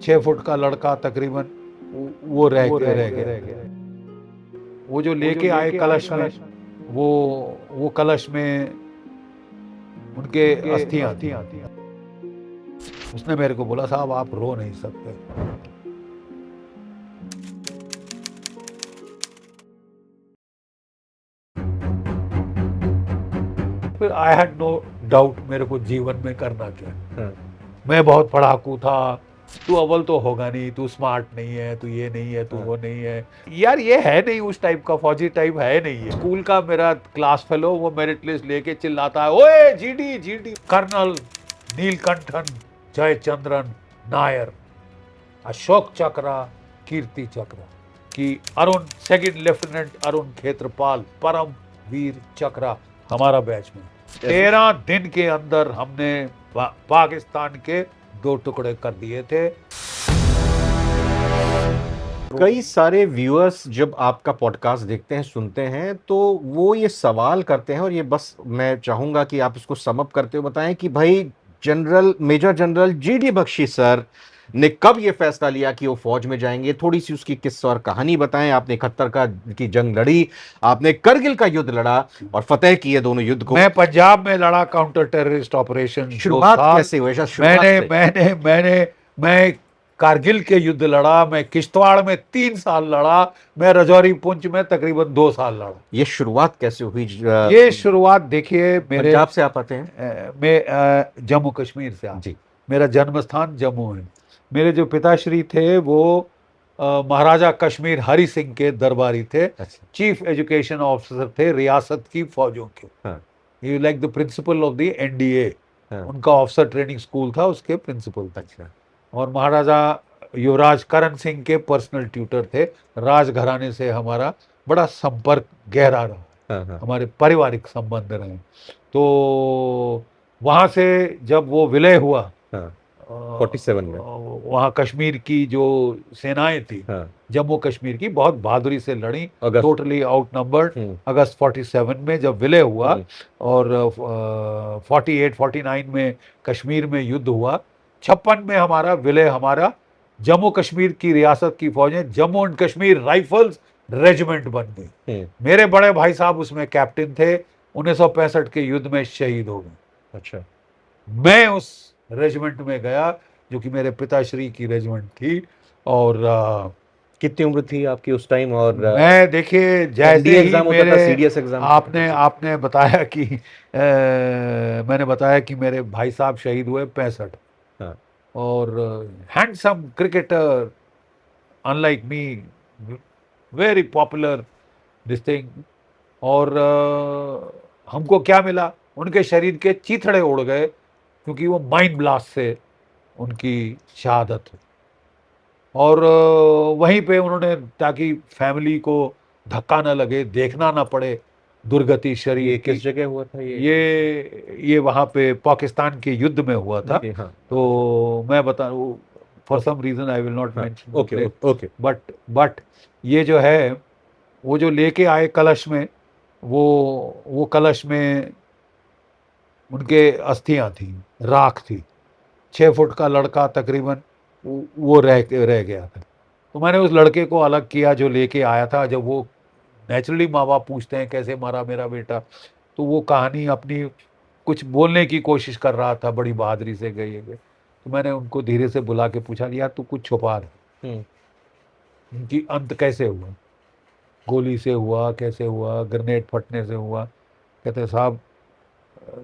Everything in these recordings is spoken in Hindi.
6 फुट का लड़का तकरीबन वो रह गया। वो जो लेके आए कलश में, वो कलश में उनके अस्थियां थी। उसने मेरे को बोला, साहब आप रो नहीं सकते। फिर आई हैड नो डाउट मेरे को जीवन में करना क्या। मैं बहुत पढ़ाकू था। तू अव्वल तो होगा नहीं, तू स्मार्ट नहीं है, तू ये नहीं है, तू वो नहीं है। यार ये है नहीं उस टाइप का, फौजी टाइप है नहीं है। स्कूल का मेरा क्लास फेलो वो मेरिट लिस्ट लेके चिल्लाता है, ओए GD GD. Colonel Neelakantan Jayachandran Nair, Ashok Chakra, Kirti Chakra की अरुण, सेकंड लेफ्टिनेंट अरुण क्षेत्रपाल परम वीर चक्र हमारा बैच में। 13 दिन के अंदर हमने पाकिस्तान के 2 टुकड़े कर दिए थे। कई सारे व्यूअर्स जब आपका पॉडकास्ट देखते हैं, सुनते हैं, तो वो ये सवाल करते हैं, और ये बस मैं चाहूंगा कि आप इसको सम अप करते हुए बताएं कि भाई major general GD Bakshi sir ने कब ये फैसला लिया कि वो फौज में जाएंगे। थोड़ी सी उसकी किस्सा और कहानी बताएं। आपने 71 की जंग लड़ी, आपने करगिल का युद्ध लड़ा और फतेह किए दोनों युद्ध को। मैं पंजाब में लड़ा काउंटर टेररिस्ट ऑपरेशन। शुरुआत कैसे हुई? मैं कारगिल के युद्ध लड़ा, मैं किश्तवाड़ में 3 साल लड़ा, मैं रजौरी पुंछ में तकरीबन 2 साल लड़ा। ये शुरुआत कैसे हुई? ये शुरुआत देखिए, मेरे पंजाब से आप आते हैं? मैं जम्मू कश्मीर से जी। मेरा जन्म स्थान जम्मू है। मेरे जो पिताश्री थे वो महाराजा कश्मीर हरि सिंह के दरबारी थे। अच्छा। चीफ एजुकेशन ऑफिसर थे रियासत की फौजों के। He like the principal of the NDA. उनका ऑफिसर ट्रेनिंग स्कूल था, उसके प्रिंसिपल थे। अच्छा। और महाराजा युवराज करण सिंह के पर्सनल ट्यूटर थे। राजघराने से हमारा बड़ा संपर्क गहरा रहा, हमारे पारिवारिक संबंध रहे। तो वहां से जब वो विलय हुआ 47 में, वहाँ कश्मीर की जो सेनाएं थी, जम्मू कश्मीर की बहुत बहादुरी से लड़ी, टोटली आउट नंबर्ड। अगस्त 47 में जब विलय हुआ और 48-49 में कश्मीर में युद्ध हुआ, 56 में हमारा विलय, हमारा जम्मू कश्मीर की रियासत की फौजें Jammu and Kashmir rifles regiment बन गई। मेरे बड़े भाई साहब उसमें कैप्टन थे, 1965 के युद्ध में शहीद हो गए। अच्छा। मैं उस रेजिमेंट में गया जो कि मेरे पिताश्री की रेजिमेंट थी। और कितनी उम्र थी आपकी उस टाइम? और मैं देखिए जैसे ही मेरे सीडीएस एग्जाम आपने बताया कि मैंने बताया कि मेरे भाई साहब शहीद हुए 65। और handsome cricketer unlike me, very popular this thing. और हमको क्या मिला, उनके शरीर के चीथड़े उड़ गए क्योंकि वो माइंड ब्लास्ट से उनकी शहादत हुई। और वहीं पे उन्होंने, ताकि फैमिली को धक्का ना लगे, देखना ना पड़े दुर्गति शरीर। ये किस जगह हुआ था? ये वहाँ पे पाकिस्तान के युद्ध में हुआ था। तो मैं बता, for some reason I will not mention. Okay. But ये जो है, वो जो लेके आए कलश में, वो कलश में उनके अस्थियां थी, राख थी। 6 फुट का लड़का तकरीबन वो रह गया था। तो मैंने उस लड़के को अलग किया जो लेके आया था। जब वो नेचुरली माँ बाप पूछते हैं कैसे मारा मेरा बेटा, तो वो कहानी अपनी कुछ बोलने की कोशिश कर रहा था, बड़ी बहादुरी से गई। तो मैंने उनको धीरे से बुला के पूछा, यार तू कुछ छुपा रहा, उनकी अंत कैसे हुआ, गोली से हुआ, कैसे हुआ, ग्रेनेड फटने से हुआ? कहते साहब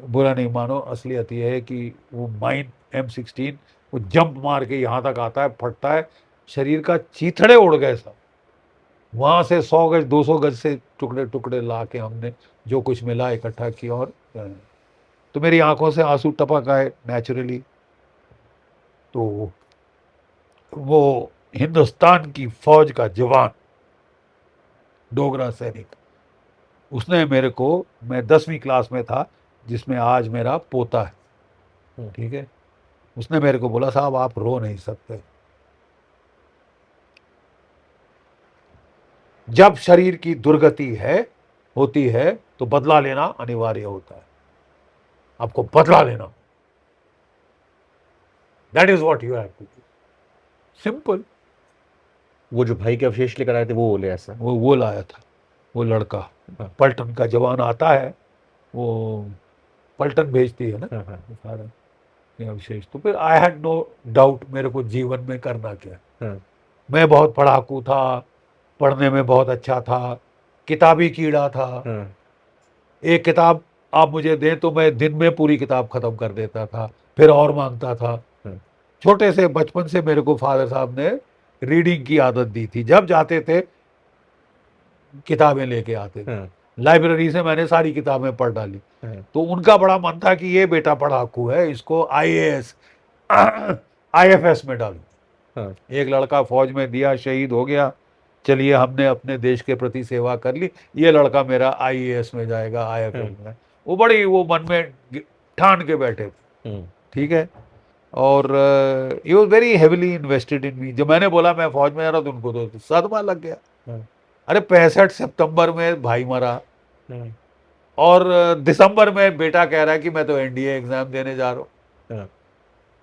बुरा नहीं मानो, असलियत यह है कि वो माइन M16 वो जंप मार के यहाँ तक आता है, फटता है, शरीर का चीथड़े उड़ गए सब। वहाँ से 100 गज 200 गज से टुकड़े टुकड़े ला के हमने जो कुछ मिला इकट्ठा किया। और तो मेरी आंखों से आंसू टपक आए नेचुरली। तो वो हिंदुस्तान की फौज का जवान, डोगरा सैनिक, उसने मेरे को, मैं 10वीं क्लास में था जिसमें आज मेरा पोता है, ठीक है, उसने मेरे को बोला, साहब आप रो नहीं सकते। जब शरीर की दुर्गति होती है तो बदला लेना अनिवार्य होता है। आपको बदला लेना, that is what you have to do. Simple. वो जो भाई के अवशेष लेकर आए थे वो बोले ऐसा? वो लाया था, वो लड़का हाँ। पलटन का जवान आता है, वो पलटन भेजती है ना हाँ, हाँ, सारा ये अवशेष। तो फिर आई हैड नो डाउट मेरे को जीवन में करना क्या है। हाँ, मैं बहुत पढ़ाकू था, पढ़ने में बहुत अच्छा था, किताबी कीड़ा था। हाँ, एक किताब आप मुझे दें तो मैं दिन में पूरी किताब खत्म कर देता था, फिर और मांगता था। हाँ, छोटे से बचपन से मेरे को फादर साहब ने रीडिंग की आदत दी थी। जब जाते थे किताबें लेके आते थे, हाँ, लाइब्रेरी से मैंने सारी किताबें पढ़ डाली। हाँ, तो उनका बड़ा मन था कि ये बेटा पढ़ाकू है, इसको आईएएस आईएफएस में डालो। हाँ, एक लड़का फौज में दिया, शहीद हो गया, चलिए हमने अपने देश के प्रति सेवा कर ली, ये लड़का मेरा आईएएस में जाएगा, आईएफएस में। वो मन में ठान के बैठे थे, हम्म, ठीक है। और he was very heavily invested in me. जब मैंने बोला मैं फौज में जा रहा हूँ तो उनको तो सदमा लग गया। हाँ, अरे 65 सितंबर में भाई मरा, हाँ, और दिसंबर में बेटा कह रहा है कि मैं तो एनडीए एग्जाम देने जा रहा हूँ। हाँ।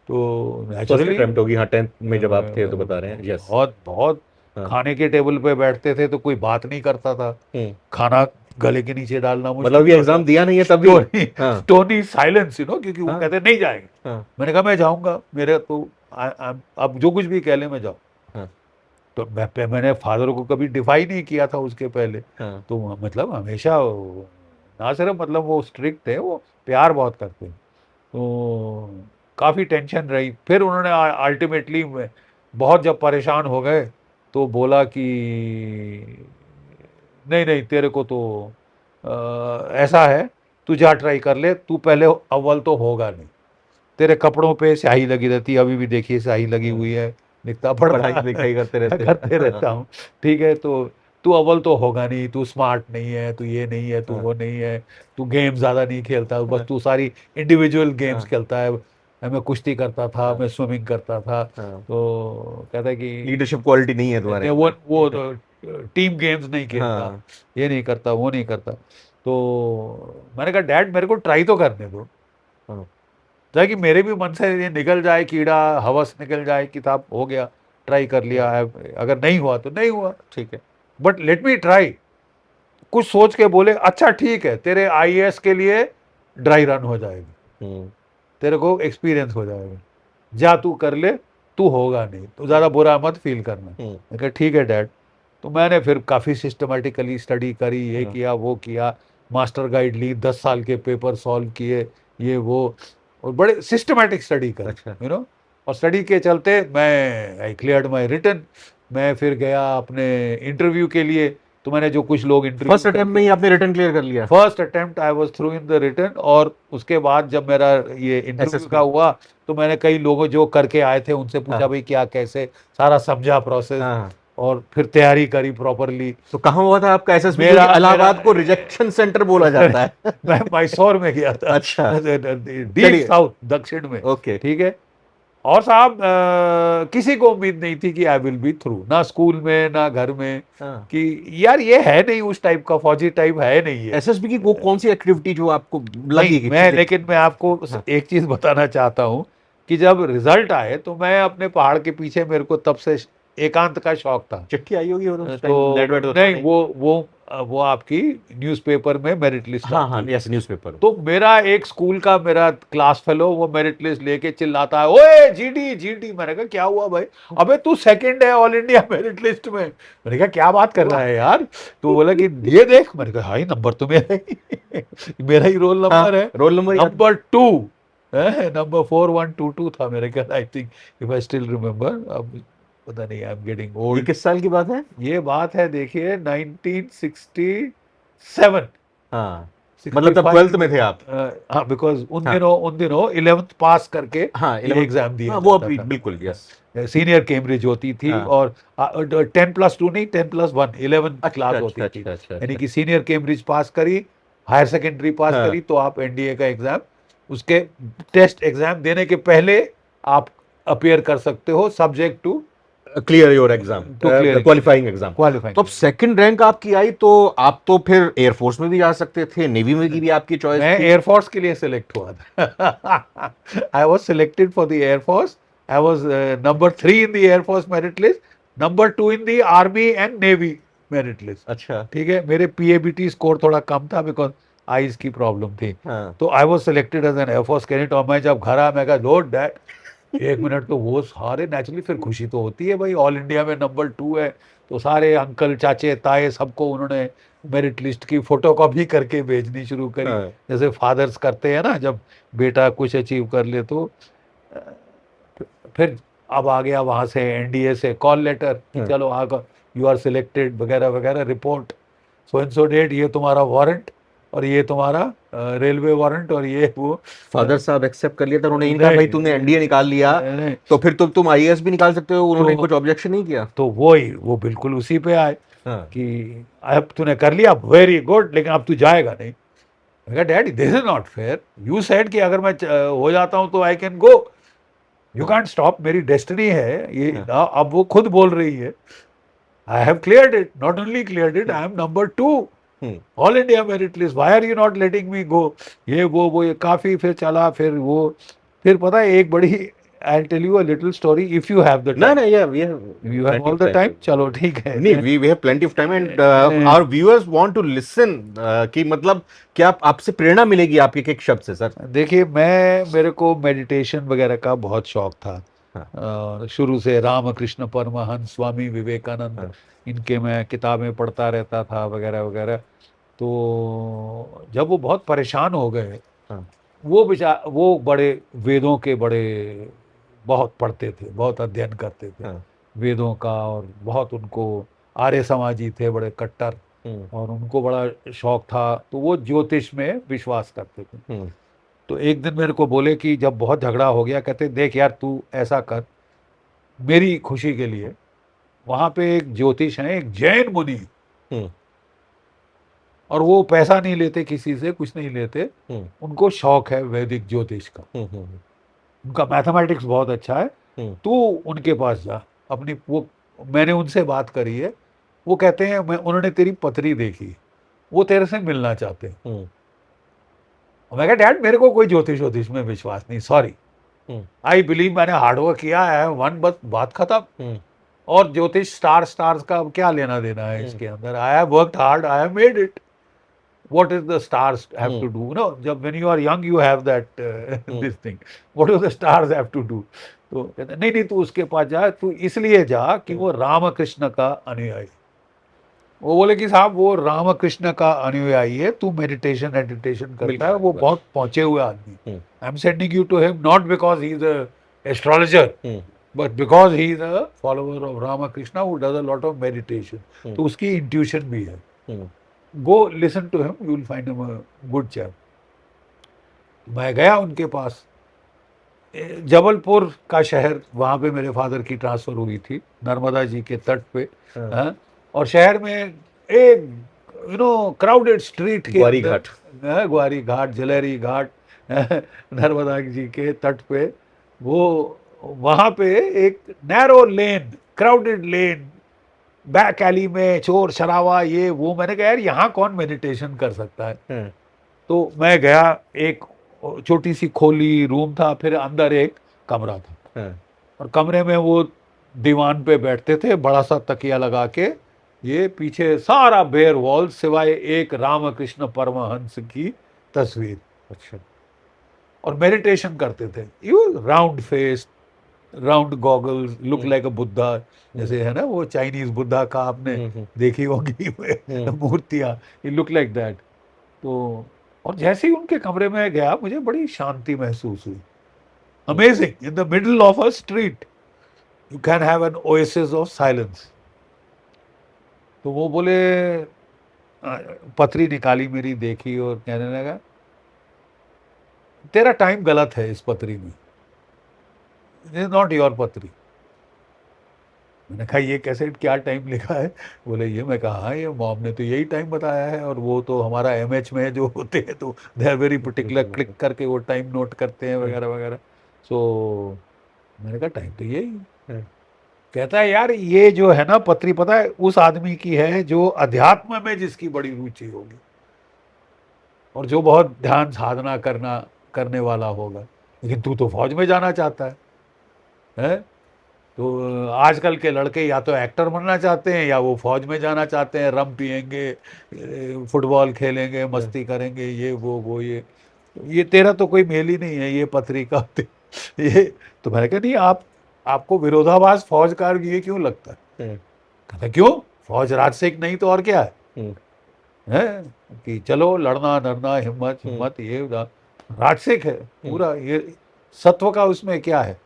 तो फर्स्ट नेचुरली अटेम्प्ट होगी, हाँ, 10th में जब आप थे तो बता रहे हैं, यस। बहुत बहुत हाँ, खाने के टेबल पे बैठते थे तो कोई बात नहीं करता था, हम्म। खाना गले के नीचे डालना मतलब मुश्किल अभी होता। एग्जाम दिया नहीं है तभी? स्टोनी हाँ, स्टोनी साइलेंस, क्योंकि वो हाँ, कहते नहीं जाएंगे। हाँ, मैंने कहा मैं जाऊंगा, मेरे तो अब जो कुछ भी कह ले मैं जाऊँ। हाँ, तो मैंने फादर को कभी डिफाई नहीं किया था उसके पहले। हाँ, तो मतलब हमेशा ना सिर्फ मतलब वो स्ट्रिक्ट थे, वो प्यार बहुत करते हैं। तो काफ़ी टेंशन रही। फिर उन्होंने अल्टीमेटली बहुत जब परेशान हो गए तो बोला कि नहीं नहीं तेरे को तो ऐसा है, तू जा ट्राई कर ले, तू पहले अव्वल तो होगा नहीं। तेरे कपड़ों पे स्याही लगी रहती है, अभी भी देखिए स्याही लगी हाँ। हुई है, लिखता पढ़ता पढ़ाई लिखाई करते रहते करते हैं। रहता हूँ, ठीक है। तो तू अव्वल तो होगा नहीं, तू स्मार्ट नहीं है, तू ये नहीं है, तू हाँ, वो नहीं है, तू गेम ज़्यादा नहीं खेलता, बस हाँ, तू सारी इंडिविजुअल गेम्स हाँ, खेलता है। मैं कुश्ती करता था, हाँ, मैं स्विमिंग करता था। हाँ। तो कहता है कि लीडरशिप क्वालिटी नहीं है तुम्हारे नहीं, वो अंदर। टीम गेम्स नहीं खेलता, हाँ, ये नहीं करता, वो नहीं करता। तो मैंने कहा डैड मेरे को ट्राई तो करने दो, हाँ, ताकि मेरे भी मन से ये निकल जाए कीड़ा, हवस निकल जाए, किताब हो गया, ट्राई कर लिया है, अगर नहीं हुआ तो नहीं हुआ, ठीक है। But let me try. कुछ सोच के बोले अच्छा ठीक है, तेरे आईएएस के लिए ड्राई रन हो जाएगी, हम्म, तेरे को एक्सपीरियंस हो जाएगा, जा तू कर ले, तू होगा नहीं तो ज़्यादा बुरा मत फील करना। हम्म, मैंने कहा ठीक है डैड। तो मैंने फिर काफ़ी सिस्टमेटिकली स्टडी करी, ये हाँ, किया वो किया, मास्टर गाइड ली, 10 साल के पेपर सॉल्व किए, ये वो, और बड़े सिस्टमेटिक स्टडी करी, अच्छा, और स्टडी के चलते मैं आई क्लियर्ड माई रिटर्न। मैं फिर गया अपने इंटरव्यू के लिए। तो मैंने जो कुछ लोग इंटरव्यू फर्स्ट अटेम्प्ट में ही आपने रिटर्न क्लियर कर लिया? First attempt I was through in the return. और उसके बाद जब मेरा ये इंटरव्यू का एसएसबी। हुआ तो मैंने कई लोगों जो करके आए थे उनसे पूछा हाँ, भाई क्या कैसे, सारा समझा प्रोसेस, हाँ। और फिर तैयारी करी प्रॉपरली। तो कहाँ हुआ था आपका एसएसबी, क्योंकि मेरा मेरा इलाहाबाद को रिजेक्शन सेंटर बोला जाता है? मैं मैसूर में गया था, अच्छा, डीप चलिए, साउथ, दक्षिण में, ओके। ठीक है। और साहब किसी को उम्मीद नहीं थी कि आई विल बी थ्रू, ना स्कूल में ना घर में, हाँ, कि यार ये है नहीं उस टाइप का, फौजी टाइप है नहीं है। एसएसबी की वो कौन सी एक्टिविटी जो आपको नहीं लगी कि मैं, ठीक है? लेकिन मैं आपको हाँ, एक चीज बताना चाहता हूँ कि जब रिजल्ट आए तो मैं अपने पहाड़ के पीछे, मेरे को तब से एकांत का शौक था। चिट्ठी आई होगी उस टाइम, नेट वेट तो तो था नहीं, नहीं। वो आपकी न्यूज़पेपर में मेरिट लिस्ट हाँ, हाँ, आती। Yes, newspaper. तो मेरा एक स्कूल का मेरा क्लास फेलो वो मेरिट लिस्ट लेके चिल्लाता है, ओए जीडी जीडी। मैंने कहा क्या हुआ भाई? अबे तू सेकंड है ऑल इंडिया मेरिट लिस्ट में। मैंने कहा क्या बात कर रहा है यार? तो बोला कि ये देख। मैंने कहा हाई नंबर तो मेरा ही मेरा ही रोल हाँ, नंबर है, रोल नंबर याद। नंबर 2 है, नंबर 4122 था मेरे ख्याल, I think, if I still remember. अब पता नहीं, आई एम गेटिंग ये ओल्ड। किस साल की बात है? ये बात है देखिए 1967, हाँ, मतलब तब 65। 12th में थे आप? हाँ, बिकॉज हाँ, उन दिनों 11th पास करके हाँ, ये 11th। एग्जाम दिया हाँ, वो जाता अभी था। बिल्कुल, यस। सीनियर कैम्ब्रिज होती थी, हाँ, और 10+2 नहीं, 10+1, 11 अच्छा, क्लास अच्छा, होती थी। अच्छा, अच्छा, यानी अच्छा। कि सीनियर कैम्ब्रिज पास करी, हायर सेकेंडरी पास हाँ, करी, तो आप एनडीए का एग्जाम, उसके टेस्ट एग्जाम देने के पहले आप अपियर कर सकते हो, subject to clear your exam, clearing qualifying exam. Qualifying. तो अब सेकंड रैंक आपकी आई तो आप तो फिर एयरफोर्स में भी जा सकते थे, नेवी में की भी आपकी चॉइस मैं थी। एयरफोर्स के लिए सिलेक्ट हुआ था। आई was selected for the air force, I was number 3 in the Air Force merit list, number 2 in the Army and Navy merit list. अच्छा। ठीक है, मेरे PABT स्कोर थोड़ा कम था बिकॉज आईज की प्रॉब्लम थी. हाँ। तो I was selected as an air force cadet. और मैं जब घर आया मैं कहा लॉर्ड डैड, एक मिनट, तो वो सारे नेचुरली फिर खुशी तो होती है भाई, ऑल इंडिया में नंबर 2 है. तो सारे अंकल चाचे ताए सबको उन्होंने मेरिट लिस्ट की फोटो कॉपी करके भेजनी शुरू करी, हाँ। जैसे फादर्स करते हैं ना जब बेटा कुछ अचीव कर ले. तो फिर अब आ गया वहाँ से NDA से कॉल लेटर कि हाँ। चलो आकर यू आर सिलेक्टेड वगैरह वगैरह, report so and so date, ये तुम्हारा वारंट और ये तुम्हारा रेलवे वारंट और ये वो. फादर साहब एक्सेप्ट कर लिया था उन्होंने, इनका भाई तूने एनडीए निकाल लिया नहीं, तो फिर तुम आईएएस भी निकाल सकते हो, उन्होंने तो कुछ ऑब्जेक्शन नहीं किया? तो वो बिल्कुल उसी पे आए हाँ। कि अब तूने कर लिया, वेरी गुड, लेकिन अब तू जाएगा नहीं. मैं कहा daddy this is not fair, you said कि अगर मैं हो जाता हूं तो I can go, you can't stop, मेरी डेस्टिनी है ये. हाँ. अब वो खुद बोल रही है I have cleared it, not only cleared it, I am number 2 all India merit list, why are you not letting me go. ये ये काफी फिर चला. फिर पता है एक बड़ी, I tell you a little story if you have the No, time. no, yeah, we have you have plenty all of the time. Time, चलो ठीक है. नहीं, we have plenty of time and our viewers want to listen कि मतलब क्या आपसे प्रेरणा मिलेगी आपके एक शब्द से सर? देखिए, मेरे को मेडिटेशन वगैरह का बहुत शौक था. शुरू से रामकृष्ण परमहंस, स्वामी विवेकानंद, इनके मैं किताबें पढ़ता रहता था वगैरह वगैरह. तो जब वो बहुत परेशान हो गए, वो बड़े वेदों के बड़े बहुत पढ़ते थे, बहुत अध्ययन करते थे वेदों का, और बहुत उनको आर्य समाजी थे, बड़े कट्टर, और उनको बड़ा शौक था. तो वो ज्योतिष में विश्वास करते थे. तो एक दिन मेरे को बोले कि जब बहुत झगड़ा हो गया, कहते देख यार तू ऐसा कर, मेरी खुशी के लिए वहां पे एक ज्योतिष है, एक जैन मुनि, और वो पैसा नहीं लेते किसी से, कुछ नहीं लेते, उनको शौक है वैदिक ज्योतिष का, उनका मैथमेटिक्स बहुत अच्छा है. तू उनके पास जा अपनी, वो मैंने उनसे बात करी है, वो कहते हैं उन्होंने तेरी पत्री देखी, वो तेरे से मिलना चाहते हैं. मैं कहा डैड मेरे को कोई ज्योतिष में विश्वास नहीं, सॉरी, आई बिलीव, मैंने हार्डवर्क किया है, वन बस बात खत्म. और ज्योतिष स्टार्स का क्या लेना देना है इसके अंदर? I have worked hard, I have made it, what is the stars have to do? No, जब when you are young you have that this thing, what do the stars have to do? तो कहते नहीं नहीं, तू उसके पास जा, तू इसलिए जा कि वो रामकृष्ण का अनुयायी. वो बोले कि साहब वो रामकृष्ण का अनुयायी है, तू मेडिटेशन करता है, वो बहुत पहुंचे हुए आदमी. I am sending you to him not because he is a astrologer, but because he is a follower of Ramakrishna who does a lot of meditation. तो उसकी इंट्यूशन भी है. Go listen to him, you will find him a good chap. मैं गया उनके पास, जबलपुर का शहर, वहाँ पे मेरे फादर की ट्रांसफर हुई थी, नर्मदा जी के तट पे. और शहर में एक क्राउडेड स्ट्रीट के ग्वारी घाट, जलेरी घाट, नर्मदा जी के तट पे, वो वहाँ पे एक नैरो लेन, क्राउडेड लेन, बैक एली में चोर शराबा, ये वो. मैंने कहा यार यहाँ कौन मेडिटेशन कर सकता है? तो मैं गया, एक छोटी सी खोली रूम था, फिर अंदर एक कमरा था, और कमरे में वो दीवान पे बैठते थे, बड़ा सा तकिया लगा के, ये पीछे सारा बेयर वॉल सिवाय एक रामकृष्ण परमहंस की तस्वीर. अच्छा. और मेडिटेशन करते थे, you round face, round goggles, look like अ बुद्धा, जैसे है ना वो चाइनीज बुद्धा का आपने देखी होगी मूर्तियां, ये लुक लाइक दैट. तो और जैसे ही उनके कमरे में गया, मुझे बड़ी शांति महसूस हुई. Amazing, in the middle of a street you can have an oasis of silence. तो वो बोले, पत्री निकाली मेरी, देखी और कहने लगा तेरा टाइम गलत है इस पत्री में, इट इज नॉट योर पत्री. मैंने कहा ये कैसे, क्या टाइम लिखा है? बोले ये. मैं कहा हाँ, ये मॉम ने तो यही टाइम बताया है, और वो तो हमारा MH में जो होते हैं तो they are very particular, click करके वो टाइम नोट करते हैं वगैरह वगैरह. सो मैंने कहा टाइम तो यही है. कहता है यार ये जो है ना पत्री, पता है उस आदमी की है जो अध्यात्म में जिसकी बड़ी रुचि होगी, और जो बहुत ध्यान साधना करने वाला होगा, लेकिन तू तो फौज में जाना चाहता है. है। तो आजकल के लड़के या तो एक्टर बनना चाहते हैं या वो फौज में जाना चाहते हैं, रम पिएंगे, फुटबॉल खेलेंगे, मस्ती करेंगे, ये वो ये तेरा तो कोई मेल ही नहीं है, ये पत्रिका ये। तो मैंने कहा नहीं, आपको विरोधाभास फौज का ये क्यों लगता है? कहता क्यों, फौज राजसिक नहीं तो और क्या है कि चलो लड़ना नड़ना, हिम्मत ये राजसिक है पूरा, ये सत्व का उसमें क्या है?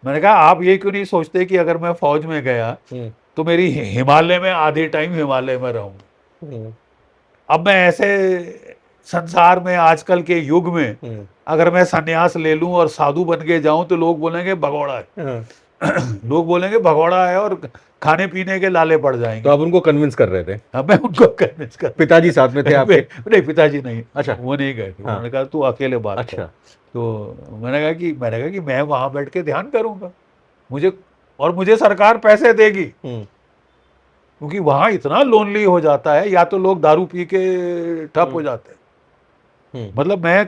मैंने कहा आप ये क्यों नहीं सोचते कि अगर मैं फौज में गया तो मेरी हिमालय में आधी टाइम हिमालय में रहूं। अब मैं ऐसे संसार में आजकल के युग में अगर मैं संन्यास ले लूं और साधु बन के जाऊं तो लोग बोलेंगे भगोड़ा है। लोग बोलेंगे भगोड़ा है और खाने पीने के लाले पड़ जाएंगे। तो आप उनको कन्विंस कर रहे थे? हाँ, मैं उनको कन्विंस कर। पिताजी साथ में थे आपके? नहीं, पिताजी नहीं। अच्छा, वो नहीं गए थे। हाँ। उन्होंने कहा तू अकेले बात कर। तो मैंने कहा कि मैं वहां बैठ के ध्यान करूंगा, मुझे सरकार पैसे देगी, क्योंकि वहां इतना लोनली हो जाता है, या तो लोग दारू पी के ठप हो जाते हैं। मतलब मैं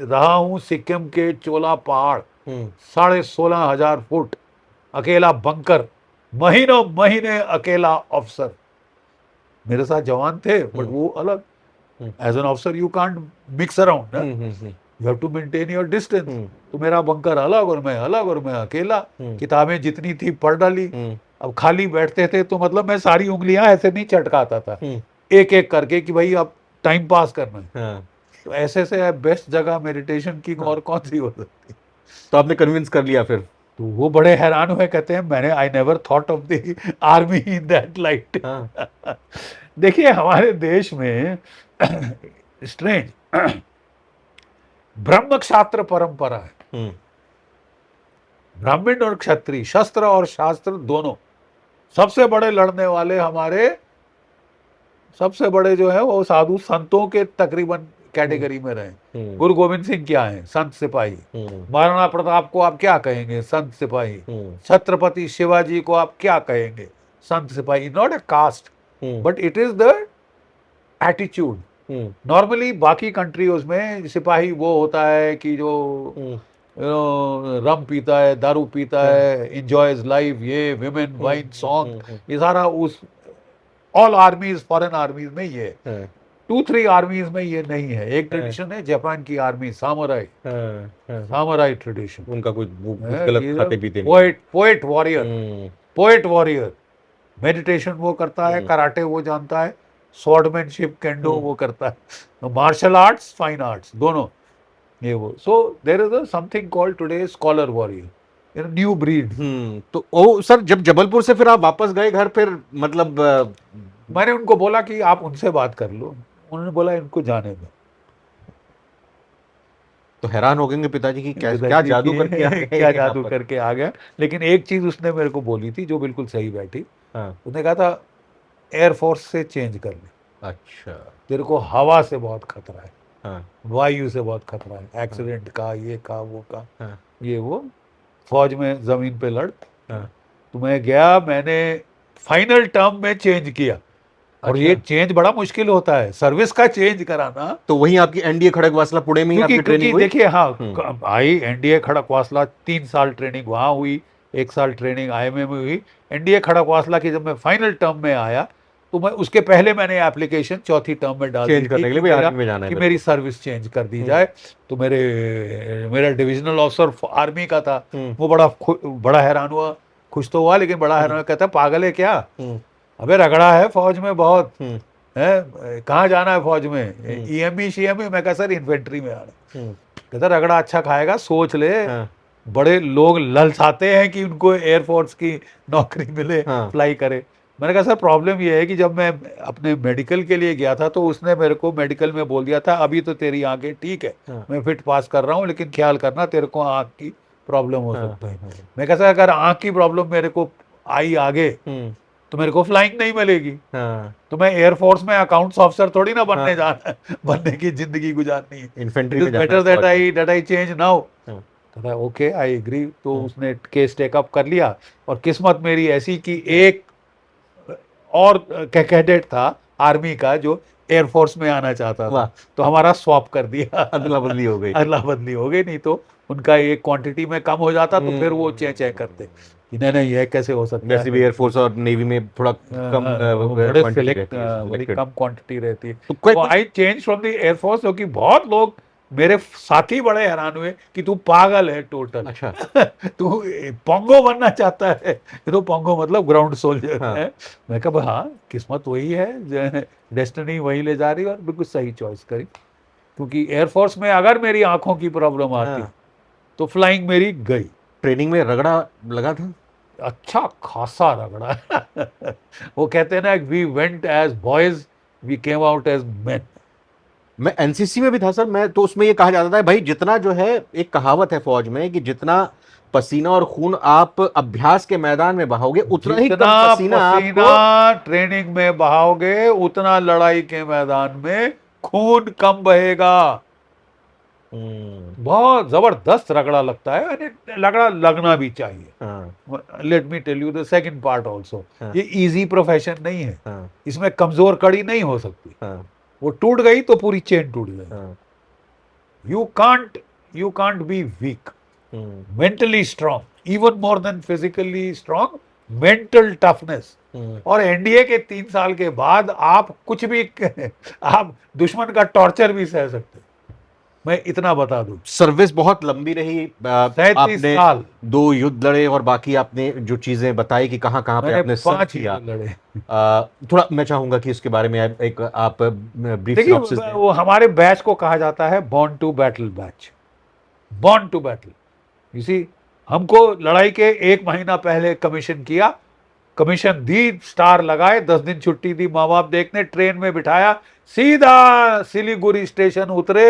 रहा हूं सिक्किम के चोला पहाड़, 16,500 फुट अकेला बंकर, महीनों महीने अकेला ऑफिसर। मेरे साथ जवान थे बट वो अलग। As an officer you can't mix around, you have to maintain your distance. तो मेरा बंकर अलग और मैं अकेला। किताबें जितनी थी पढ़ डाली। अब खाली बैठते थे तो मतलब मैं सारी उंगलियां ऐसे नहीं चटकाता था, एक एक करके कि भाई अब टाइम पास करना है। तो ऐसे से बेस्ट जगह मेडिटेशन की और कौन सी हो सकती? तो आपने कन्विंस कर लिया फिर? तो वो बड़े हैरान हुए, कहते हैं मैंने I never thought of the army in that light. देखिए हमारे देश में स्ट्रेंज ब्रह्म क्षात्र परंपरा है। ब्राह्मण और क्षत्रिय, शस्त्र और शास्त्र दोनों, सबसे बड़े लड़ने वाले हमारे सबसे बड़े जो है वो साधु संतों के तकरीबन कैटेगरी में रहे। गुरु गोविंद सिंह क्या है? संत सिपाही। महाराणा प्रताप को आप क्या कहेंगे? संत सिपाही। छत्रपति शिवाजी को आप क्या कहेंगे? संत सिपाही। Not a caste but it is the attitude. Normally बाकी कंट्रीज में सिपाही वो होता है कि जो रम पीता है, दारू पीता है, एंजॉयज लाइफ, ये विमेन वाइन सॉन्ग, ये सारा उस ऑल आर्मीज, फॉरेन आर्मीज में ये 2-3 आर्मीज में ये नहीं है। एक ट्रेडिशन है जापान की आर्मी, सामुराई ट्रेडिशन। उनका कुछ गलत खाते पीते नहीं। पोएट वॉरियर मेडिटेशन वो करता है, कराटे वो जानता है, स्वॉर्डमैनशिप केंडो वो करता है, मार्शल आर्ट्स, फाइन आर्ट्स दोनों ये वो। So there is something called today scholar warrior, new breed. तो ओ सर, जब जबलपुर से फिर आप वापस गए घर, फिर मतलब मैंने उनको बोला कि आप उनसे बात कर लो, उन्होंने बोला इनको जाने दो। तो हैरान हो गए पिताजी की क्या जादू करके आ गए, क्या जादू करके आ गया। लेकिन एक चीज उसने मेरे को बोली थी जो बिल्कुल सही बैठी। उसने कहा था एयरफोर्स से चेंज कर ले। अच्छा, तेरे को हवा से बहुत खतरा है, वायु से बहुत खतरा है, एक्सीडेंट का, ये का, वो का, ये वो, फौज में जमीन पे लड़। तो मैं गया, मैंने फाइनल टर्म में चेंज किया। और ये चेंज बड़ा मुश्किल होता है, सर्विस का चेंज कराना। तो वही आपकी एनडीए खड़गवासला पुणे में आपकी ट्रेनिंग हुई? देखिए हाँ, आई एनडीए खड़गवासला, 3 साल ट्रेनिंग वहां हुई, 1 साल ट्रेनिंग आईएमए में हुई। एनडीए खड़गवासला की जब मैं फाइनल टर्म में आया तो मैं उसके पहले मैंने एप्लीकेशन चौथी टर्म में डाल दी कि मेरी सर्विस चेंज कर दी जाए। तो मेरा डिविजनल ऑफिसर आर्मी का था, वो बड़ा हैरान हुआ, खुश तो हुआ लेकिन बड़ा हैरान, कहता पागल है क्या, अबे रगड़ा है फौज में बहुत है, कहाँ जाना है फौज में, ईएमई शीएमई? मैं कहा सर इन्फेंट्री में आना। कहता रगड़ा अच्छा खाएगा, सोच ले। बड़े लोग ललचाते हैं कि उनको एयरफोर्स की नौकरी मिले, फ्लाई करे। मैंने कहा सर प्रॉब्लम ये है कि जब मैं अपने मेडिकल के लिए गया था तो उसने मेरे को मेडिकल में बोल दिया था अभी तो तेरी आंखें ठीक है, मैं फिट पास कर रहा हूँ, लेकिन ख्याल करना तेरे को आंख की प्रॉब्लम हो सकता है। मैं कहा सर अगर आंख की प्रॉब्लम मेरे को आई आगे तो मेरे को फ्लाइंग नहीं मिलेगी। तो मैं एयरफोर्स में अकाउंट्स ऑफिसर थोड़ी ना बनने जाना, बनने की जिंदगी गुजारनी है। इन्फेंट्री में better that I change now. कहता ओके आई एग्री। तो उसने केस टेकअप कर लिया और किस्मत मेरी ऐसी कि एक और कैडेट था आर्मी का जो एयरफोर्स में आना चाहता वाह। था, तो हमारा स्वैप कर दिया। अदला बदली हो गई। अदला बदली हो गई, नहीं तो उनका एक क्वांटिटी में कम हो जाता तो फिर वो चें करते कि नहीं नहीं, ये कैसे हो सकता वैसे भी है। एयरफोर्स और नेवी में थोड़ा कम वो बड़े क्वांटिटी रहती है, बड़ी सिलेक्टेड। कम क्वांटिटी रहती है। तो कोई तो I change from the air force, क्योंकि बहुत लोग मेरे साथी बड़े हैरान हुए कि तू पागल है टोटल। अच्छा। तू पोंगो बनना चाहता है। ये तो पोंगो मतलब ग्राउंड सोल्जर हाँ। है। मैं कहा हाँ, किस्मत वही है, डेस्टिनी वही ले जा रही है, और बिल्कुल सही चॉइस करी। क्योंकि एयरफोर्स में अगर मेरी आंखों की प्रॉब्लम आती हाँ। तो फ्लाइंग मेरी गई। ट्रेनिंग में रगड़ा लगा था। अच्छा खासा रगड़ा। वो कहते हैं ना, we went as boys, we came out as men. मैं एनसीसी में भी था सर, मैं तो उसमें ये कहा जाता था भाई जितना जो है, एक कहावत है फौज में कि जितना पसीना और खून आप अभ्यास के मैदान में बहाओगे उतना ही जितना कम पसीना पसीना आपको। ट्रेनिंग में बहाओगे, उतना लड़ाई के मैदान में खून कम बहेगा। हम्म। बहुत जबरदस्त रगड़ा लगता है, यानी रगड़ा लगना भी चाहिए। हाँ। Let me tell you the second part also. हाँ। ये इजी प्रोफेशन नहीं है, हाँ। इसमें कमजोर कड़ी नहीं हो सकती। हाँ। वो टूट गई तो पूरी चेन टूट गई। हाँ। You can't you can't be weak, हम्म। Mentally strong, even more than physically strong, mental toughness. हम्म। और एनडीए के 3 साल के बाद आप कुछ भी आप दुश्मन का टॉर्चर भी सह सकते, मैं इतना बता दूं। सर्विस बहुत लंबी रही। 37 आपने साल 2 युद्ध लड़े और बाकी आपने जो चीजें बताई कि कहाँ कहाँ पे मैंने आपने सर्व 5 किया। युद्ध लड़े। थोड़ा मैं चाहूंगा कि इसके बारे में एक आप ब्रीफ देखिए, सिनॉप्सिस दें। वो हमारे बैच को कहा जाता है born to battle batch. Born to battle, इसी हमको लड़ाई के 1 महीना पहले कमीशन किया, कमीशन दी, स्टार लगाए, 10 दिन छुट्टी दी माँ बाप देखने, ट्रेन में बिठाया, सीधा सिलीगुड़ी स्टेशन उतरे।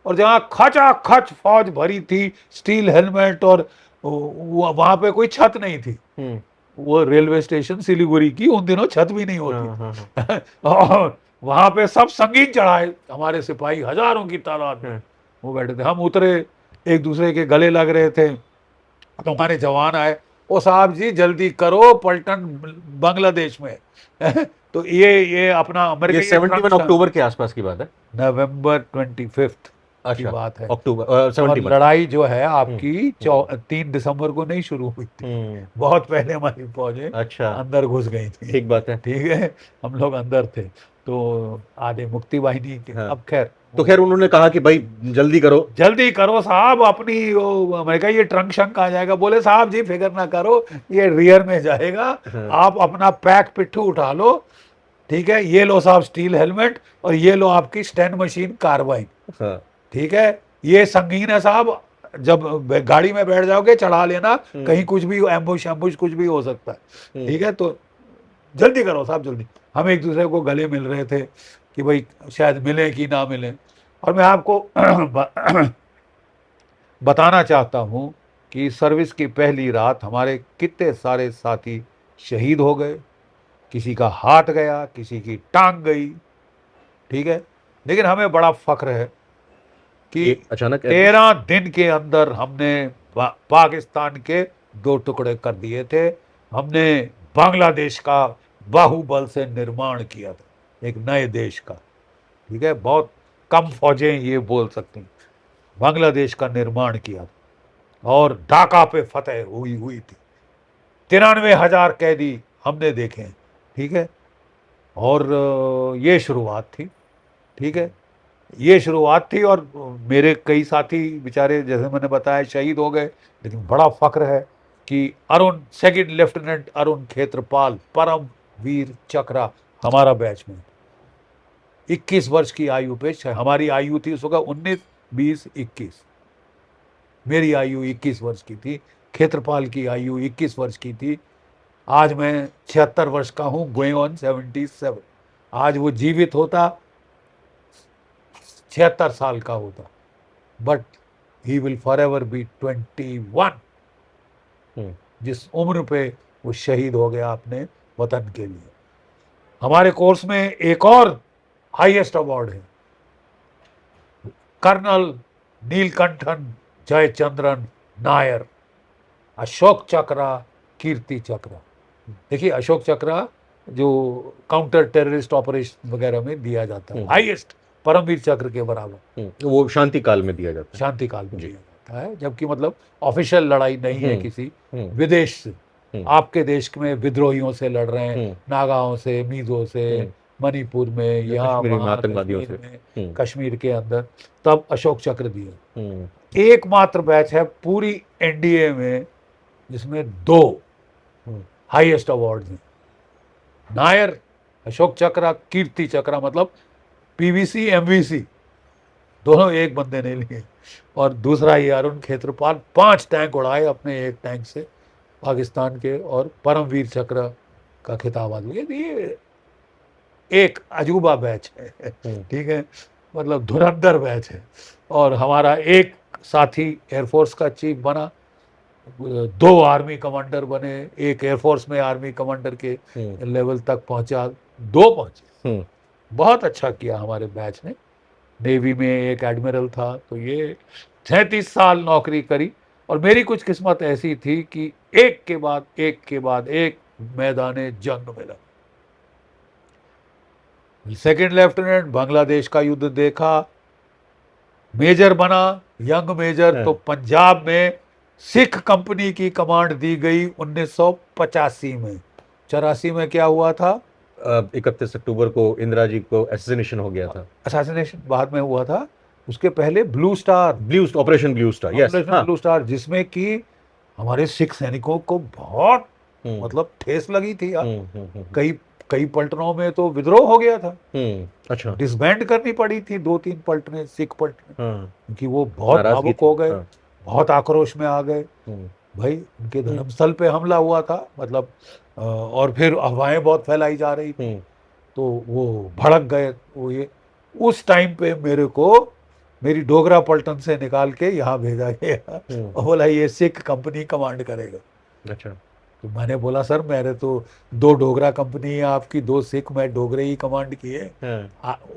और जहां खचा खच फौज भरी थी, स्टील हेलमेट, और वहां पे कोई छत नहीं थी। हम्म। वो रेलवे स्टेशन सिलीगुड़ी की, उन दिनों छत भी नहीं होती। हाँ। हाँ। हाँ। और वहां पे सब संगीन चढ़ाए, हमारे सिपाही हजारों की तादाद में हाँ। वो बैठे थे। हम उतरे, एक दूसरे के गले लग रहे थे, तो हमारे जवान आए, ओ साहब जी जल्दी करो, पलटन बांग्लादेश में। तो ये अपना ये अमेरिका, ये 71 ट्रंक, अक्टूबर के आसपास की बात है। नवंबर 25 की अच्छा। बात है। अक्टूबर और 71। लड़ाई जो है हम्म। आपकी हम्म। 3 दिसंबर को नहीं शुरू हुई थी, हम्म। बहुत पहले हमारी फौजें अच्छा। अंदर घुस गई थी। ठीक बात है। ठीक है, हम लोग अंदर थे, तो आधे मुक्ति वाहिनी के, हाँ। अब खैर तो खैर उन्होंने कहा कि भाई जल्दी करो। जल्दी करो साहब, अपनी वो, मैं कहा ये ट्रंक शंक आ जाएगा। बोले साहब जी फिक्र ना करो, ये रियर में जाएगा, हाँ। आप अपना पैक पिट्ठू उठा लो। ठीक है, ये लो साहब स्टील हेलमेट, और ये लो आपकी स्टैंड मशीन कार्बाइन। हाँ। ठीक है, ये संगीन है साहब, जब गाड़ी में बैठ जाओगे चढ़ा लेना, कहीं कुछ भी एम्बुश एम्बुश कुछ भी हो सकता है। हम्म। ठीक है, तो जल्दी करो साहब जल्दी। हम एक दूसरे को गले मिल रहे थे कि भाई शायद मिले कि ना मिले। और मैं आपको बताना चाहता हूं कि सर्विस की पहली रात हमारे कितने सारे साथी शहीद हो गए, किसी का हाथ गया, किसी की टांग गई। ठीक है, लेकिन हमें बड़ा फख्र है कि ये अचानक ऐसे। 13 दिन के अंदर हमने पाकिस्तान के 2 टुकड़े कर दिए थे। हमने बांग्लादेश का बाहुबल से निर्माण किया था, एक नए देश का। ठीक है, बहुत कम फौजें ये बोल सकती, बांग्लादेश का निर्माण किया था, और ढाका पे फतेह हुई हुई थी। 93,000 कैदी हमने देखे हैं। ठीक है, और ये शुरुआत थी। ठीक है, ये शुरुआत थी, और मेरे कई साथी बेचारे जैसे मैंने बताया शहीद हो गए, लेकिन बड़ा फख्र है कि अरुण, सेकंड लेफ्टिनेंट अरुण खेत्रपाल, परम वीर चक्रा हमारा बैच में 21 वर्ष की आयु पे, हमारी आयु थी उस वक्त 19, 20, 21। मेरी आयु 21 वर्ष की थी, खेत्रपाल की आयु 21 वर्ष की थी। आज मैं 76 वर्ष का हूँ, गोइंग ऑन 77। आज वो जीवित होता 76 साल का होता, but he will for ever be 21, हम्म। जिस उम्र पे वो शहीद हो गया अपने वतन के लिए। हमारे कोर्स में एक और हाईएस्ट अवार्ड है, कर्नल नीलकंठन जयचंद्रन नायर, अशोक चक्र, कीर्ति चक्र। देखिए, अशोक चक्र जो काउंटर टेररिस्ट ऑपरेशन वगैरह में दिया जाता है, हाईएस्ट परमवीर चक्र के बराबर वो शांति काल में दिया जाता है। शांति काल में जी। दिया जाता है, जबकि मतलब ऑफिशियल लड़ाई नहीं है किसी विदेश से, आपके देश में विद्रोहियों से लड़ रहे हैं, नागाओं से, मीजो से, मणिपुर में, यहाँ कश्मीरी वहाँ आतंकवादियों कश्मीर से। में, कश्मीर के अंदर, तब अशोक चक्र दिया। एकमात्र बैच है पूरी एनडीए में जिसमें 2 हाईएस्ट अवार्ड हैं, नायर अशोक चक्र, कीर्ति चक्र, मतलब पीवीसी एमवीसी दोनों एक बंदे ने लिए। और दूसरा ये अरुण खेत्रपाल 5 टैंक उड़ाए अपने एक टैंक से पाकिस्तान के, और परमवीर चक्र का खिताब हासिल किया। ये एक अजूबा बैच है, ठीक है, मतलब धुरंधर बैच है। और हमारा एक साथी एयरफोर्स का चीफ बना, 2 आर्मी कमांडर बने, एक एयरफोर्स में आर्मी कमांडर के लेवल तक पहुंचा, 2 पहुंचे। बहुत अच्छा किया हमारे बैच ने। नेवी में एक एडमिरल था, तो ये 37 साल नौकरी करी। और मेरी कुछ किस्मत ऐसी थी कि एक के बाद एक मैदाने जंग मिला। सेकंड लेफ्टिनेंट, बांग्लादेश का युद्ध देखा, मेजर बना, यंग मेजर, तो पंजाब में सिख कंपनी की कमांड दी गई 1985 में। 84 में क्या हुआ था? 31 अक्टूबर को इंदिरा जी को असैसिनेशन हो गया था। असैसिनेशन बाद में हुआ था, उसके पहले blue star, operation blue star, yes, operation blue star, जिसमें कि हमारे सिख सैनिकों को बहुत मतलब ठेस लगी थी यार। कई पलटनों में तो विद्रोह हो गया था। अच्छा, डिसबैंड करनी पड़ी थी 2-3 पलटने, सिख पलटने, क्योंकि वो बहुत भावुक हो गए, बहुत आक्रोश में आ गए। भाई उनके धर्मस्थल पे हमला हुआ था, मतलब और फिर अफवाहें बहुत फैलाई जा रही थी, तो वो भड़क गए। वो ये उस टाइम पे मेरे को मेरी डोगरा पलटन से निकाल के यहाँ भेजा गया और बोला ये सिख कंपनी कमांड करेगा। अच्छा, तो मैंने बोला सर मेरे तो 2 डोगरा कंपनी है आपकी, 2 सिख, मैं डोगरे ही कमांड किए,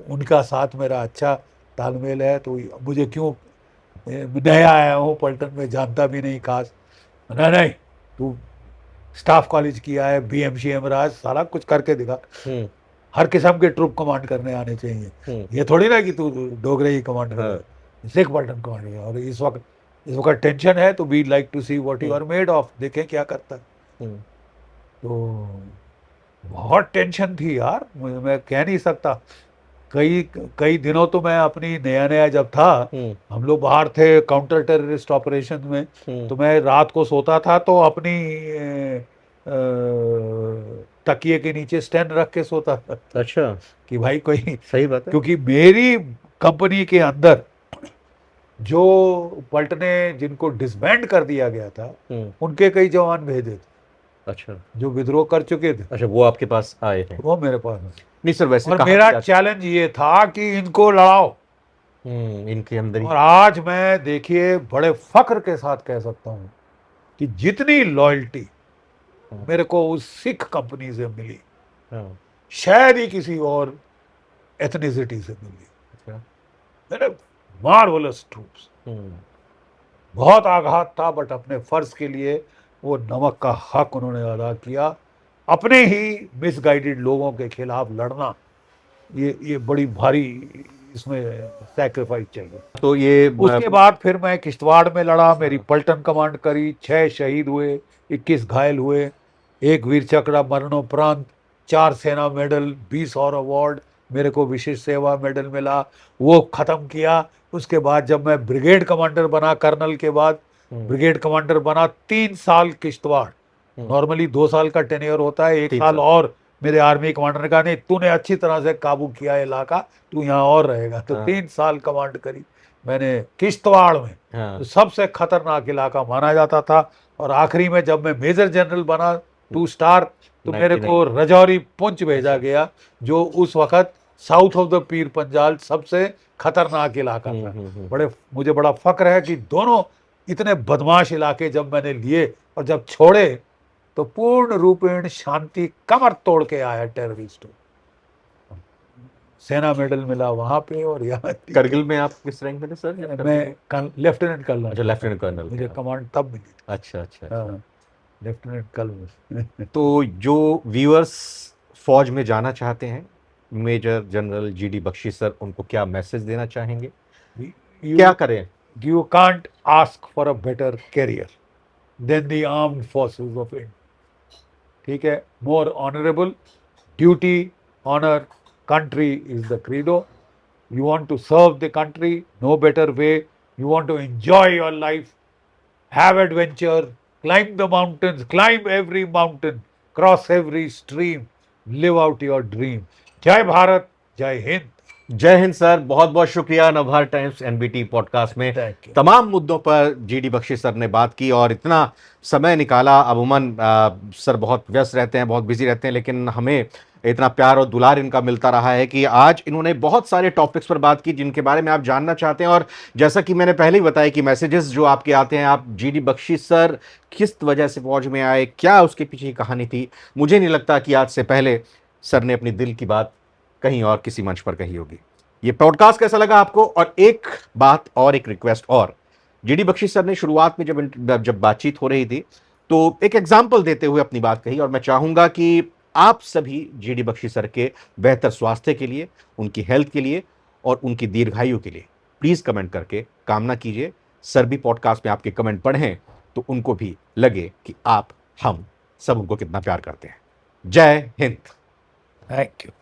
उनका साथ मेरा अच्छा तालमेल है, तो मुझे क्यों, नया आया हूँ पलटन में, जानता भी नहीं खास। नहीं, तू स्टाफ कॉलेज किया है, बीएमसीएम राज, सारा कुछ करके दिखा, हर किस्म के ट्रूप कमांड करने आने चाहिए, ये थोड़ी ना कि तू डोगरे ही कमांड कर, सिख पलटन कमांड। और इस वक्त टेंशन है, तो we like to see what you are made of, देखें क्या करता है। तो बहुत टेंशन थी यार, मैं कह नहीं सकता। कई दिनों तो मैं अपनी नया जब था, हम लोग बाहर थे काउंटर टेररिस्ट ऑपरेशन में, तो मैं रात को सोता था तो अपनी तकिए के नीचे स्टैंड रख के सोता था। अच्छा, कि भाई कोई, सही बात है, क्योंकि मेरी कंपनी के अंदर जो पलटने जिनको डिसबैंड कर दिया गया था, उनके कई जवान भेजे थे। अच्छा, जो विद्रोह कर चुके थे, अच्छा, वो आपके पास आए हैं? वो मेरे पास है। नहीं सर, वैसे और मेरा चैलेंज ये था कि इनको लड़ाओ। इनके अंदर और आज मैं देखिए बड़े फख्र के साथ कह सकता हूँ कि जितनी लॉयल्टी मेरे को उस सिख कंपनी से मिली, शायद ही किसी और एथनिसिटी से मिली। मेरे मार्वलस ट्रूप्स, बहुत आघात था, बट अपने फर्ज के लिए वो नमक का हक उन्होंने अदा किया। अपने ही मिसगाइडेड लोगों के खिलाफ लड़ना, ये बड़ी भारी इसमें सैक्रिफाइस चाहिए। तो ये उसके बाद फिर मैं किश्तवाड़ में लड़ा, मेरी पलटन कमांड करी, 6 शहीद हुए, 21 घायल हुए, 1 वीर चक्र मरणोपरांत, 4 सेना मेडल, 20 और अवार्ड, मेरे को विशेष सेवा मेडल मिला, वो ख़त्म किया। उसके बाद जब मैं ब्रिगेड कमांडर बना, कर्नल के बाद ब्रिगेड कमांडर बना, 3 साल किश्तवाड़, नॉर्मली 2 साल का टेन्योर होता है, 1 साल और मेरे आर्मी कमांडर ने कहा नहीं तूने अच्छी तरह से काबू किया इलाका, तू यहाँ और रहेगा। तो 3 साल कमांड करी मैंने किश्तवाड़ में, तो सबसे खतरनाक इलाका माना जाता था। और आखिरी में जब मैं मेजर जनरल बना 2 स्टार, तो मेरे को रजौरी पुंछ भेजा गया, जो उस वक्त south of the Pir Panjal सबसे खतरनाक इलाका था। मुझे बड़ा फक्र है कि दोनों इतने बदमाश इलाके जब मैंने लिए और जब छोड़े, तो पूर्ण रूपेण शांति कमर तोड़ के आया टेररिस्ट। सेना मेडल मिला वहां पे, और यहाँ करगिल में आप किस रैंक में थे सर? मैं लेफ्टिनेंट कर्नल। अच्छा, लेफ्टिनेंट कर्नल, मुझे कमांड तब मिली। अच्छा, लेफ्टिनेंट कर्नल। तो जो व्यूअर्स फौज में जाना चाहते हैं, major general GD Bakshi sir उनको क्या मैसेज देना चाहेंगे, क्या You करें? you can't ask for a better career than the armed forces of India. ठीक है, more honorable, duty, honor, country is the credo. You want to serve the country, no better way. You want to enjoy your life, have adventure, climb the mountains, climb every mountain, cross every stream, live out your dream. जय भारत, जय हिंद। जय हिंद सर, बहुत बहुत शुक्रिया। नवभारत टाइम्स एनबीटी पॉडकास्ट में Thank you. तमाम मुद्दों पर जीडी बख्शी सर ने बात की और इतना समय निकाला। अमूमन सर बहुत व्यस्त रहते हैं, बहुत बिजी रहते हैं, लेकिन हमें इतना प्यार और दुलार इनका मिलता रहा है कि आज इन्होंने बहुत सारे टॉपिक्स पर बात की जिनके बारे में आप जानना चाहते हैं। और जैसा कि मैंने पहले ही बताया कि मैसेजेस जो आपके आते हैं, आप जीडी बख्शी सर किस वजह से फौज में आए, क्या उसके पीछे की कहानी थी, मुझे नहीं लगता कि आज से पहले सर ने अपनी दिल की बात कहीं और किसी मंच पर कही होगी। ये पॉडकास्ट कैसा लगा आपको? और एक बात और, एक रिक्वेस्ट और, जीडी बख्शी सर ने शुरुआत में जब बातचीत हो रही थी तो एक एग्जाम्पल देते हुए अपनी बात कही, और मैं चाहूंगा कि आप सभी जीडी बख्शी सर के बेहतर स्वास्थ्य के लिए, उनकी हेल्थ के लिए और उनकी दीर्घायु के लिए प्लीज कमेंट करके कामना कीजिए। सर भी पॉडकास्ट में आपके कमेंट पढ़ें तो उनको भी लगे कि आप, हम सब उनको कितना प्यार करते हैं। जय हिंद। Thank you.